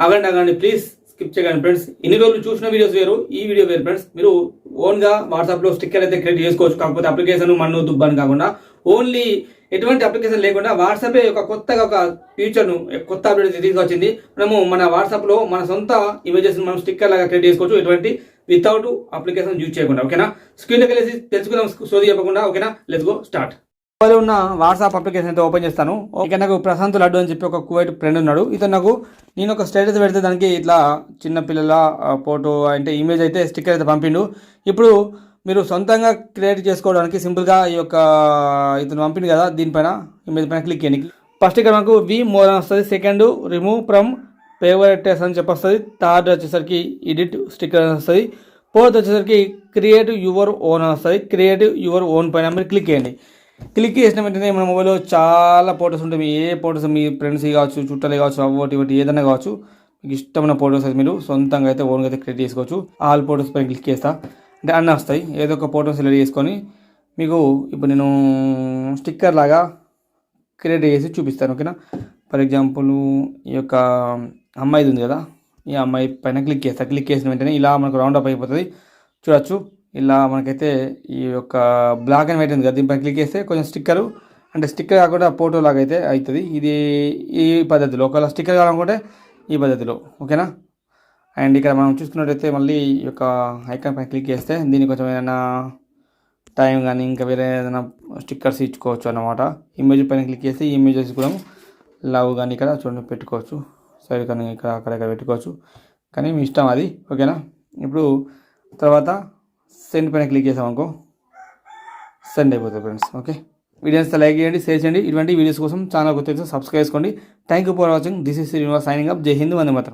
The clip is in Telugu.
ఆగండి ప్లీజ్ స్కిప్ చేయకండి ఫ్రెండ్స్. ఇన్ని రోజులు చూసిన వీడియోస్ వేరు, ఈ వీడియో వేరు ఫ్రెండ్స్. మీరు ఓన్గా వాట్సాప్లో స్టిక్కర్ అయితే క్రియేట్ చేసుకోవచ్చు. కాకపోతే అప్లికేషన్ మన్ను దుబ్బాని కాకుండా ఓన్లీ ఎటువంటి అప్లికేషన్ లేకుండా వాట్సాపే కొత్తగా ఒక ఫీచర్ను కొత్త అప్డేట్ తీసుకొచ్చింది. మనము మన వాట్సాప్లో మన సొంత ఇమేజెస్ మనం స్టిక్కర్ లాగా క్రియేట్ చేసుకోవచ్చు, ఎటువంటి వితౌట్ అప్లికేషన్ యూజ్ చేయకుండా. ఓకేనా, స్క్రీన్లోకి వెళ్ళేసి తెలుసుకుందాం సోది చెప్పకుండా. ఓకేనా, లెట్స్ గో స్టార్ట్. మొబైల్లో ఉన్న వాట్సాప్ అప్లికేషన్ అయితే ఓపెన్ చేస్తాను. ఓకే, నాకు ప్రశాంత్ లడ్డు అని చెప్పి ఒక కువైట్ ఫ్రెండ్ ఉన్నాడు. ఇతను నాకు నేను ఒక స్టేటస్ పెడితే దానికి ఇట్లా చిన్నపిల్లల ఫోటో అంటే ఇమేజ్ అయితే స్టిక్కర్ అయితే పంపిండు. ఇప్పుడు మీరు సొంతంగా క్రియేట్ చేసుకోవడానికి సింపుల్గా ఈ యొక్క ఇతను పంపిండు కదా, దీనిపైన ఇమేజ్ పైన క్లిక్ చేయండి. ఫస్ట్ ఇక్కడ మనకు వి మోర్ అని వస్తుంది, సెకండ్ రిమూవ్ ఫ్రమ్ ఫేవరెట్స్ అని చెప్పి వస్తుంది, థర్డ్ వచ్చేసరికి ఎడిట్ స్టిక్కర్ అని వస్తుంది, ఫోర్త్ వచ్చేసరికి క్రియేట్ యువర్ ఓన్ అని వస్తుంది. క్రియేట్ యువర్ ఓన్ పైన మీరు క్లిక్ చేయండి. క్లిక్ చేసిన వెంటనే మన మొబైల్లో చాలా ఫొటోస్ ఉంటాయి. మీ ఏ ఫొటోస్ మీ ఫ్రెండ్స్ కావచ్చు, చుట్టాలు కావచ్చు, అవ్వటి ఇవ్వటి ఏదైనా కావచ్చు, మీకు ఇష్టమైన ఫొటోస్ అయితే మీరు సొంతంగా అయితే ఓన్గా అయితే క్రియేట్ చేసుకోవచ్చు. ఆల్ ఫొటోస్ పైన క్లిక్ చేస్తా అంటే అన్నీ వస్తాయి. ఏదో ఒక ఫోటో సెలెక్ట్ చేసుకొని మీకు ఇప్పుడు నేను స్టిక్కర్ లాగా క్రియేట్ చేసి చూపిస్తాను. ఓకేనా, ఫర్ ఎగ్జాంపుల్ ఈ యొక్క అమ్మాయిది ఉంది కదా, ఈ అమ్మాయి పైన క్లిక్ చేస్తా. క్లిక్ చేసిన వెంటనే ఇలా మనకు రౌండ్ అప్ అయిపోతుంది. చూడొచ్చు, ఇలా మనకైతే ఈ యొక్క బ్లాక్ అండ్ వైట్ ఉంది కదా, దీనిపైన క్లిక్ చేస్తే కొంచెం స్టిక్కరు అంటే స్టిక్కర్ కాకుండా ఫోటో లాగా అయితే అవుతుంది. ఇది ఈ పద్ధతిలో, ఒకవేళ స్టిక్కర్ కావాలనుకుంటే ఈ పద్ధతిలో. ఓకేనా, అండ్ ఇక్కడ మనం చూసుకున్నట్టయితే మళ్ళీ ఈ యొక్క ఐకాన్ పైన క్లిక్ చేస్తే దీనికి కొంచెం ఏదైనా టైం కానీ ఇంకా వేరే ఏదైనా స్టిక్కర్స్ ఇచ్చుకోవచ్చు అన్నమాట. ఇమేజ్ పైన క్లిక్ చేస్తే ఈ ఇమేజెస్ కూడా లవ్ కానీ ఇక్కడ చూడండి పెట్టుకోవచ్చు, సైడ్ కానీ ఇక్కడ అక్కడ పెట్టుకోవచ్చు, కానీ మీ ఇష్టం అది. ఓకేనా, ఇప్పుడు తర్వాత సెండ్ పైన క్లిక్ చేసాం అనుకో, సెండ్ అయిపోతుంది ఫ్రెండ్స్. ఓకే, వీడియోస్ లైక్ చేయండి, షేర్ చేయండి. ఇటువంటి వీడియోస్ కోసం ఛానల్ కొత్త సబ్స్క్రైబ్ చేసుకోండి. Thank you for watching. This is Srinivas signing up. జై హింద్, వందే మాతరం.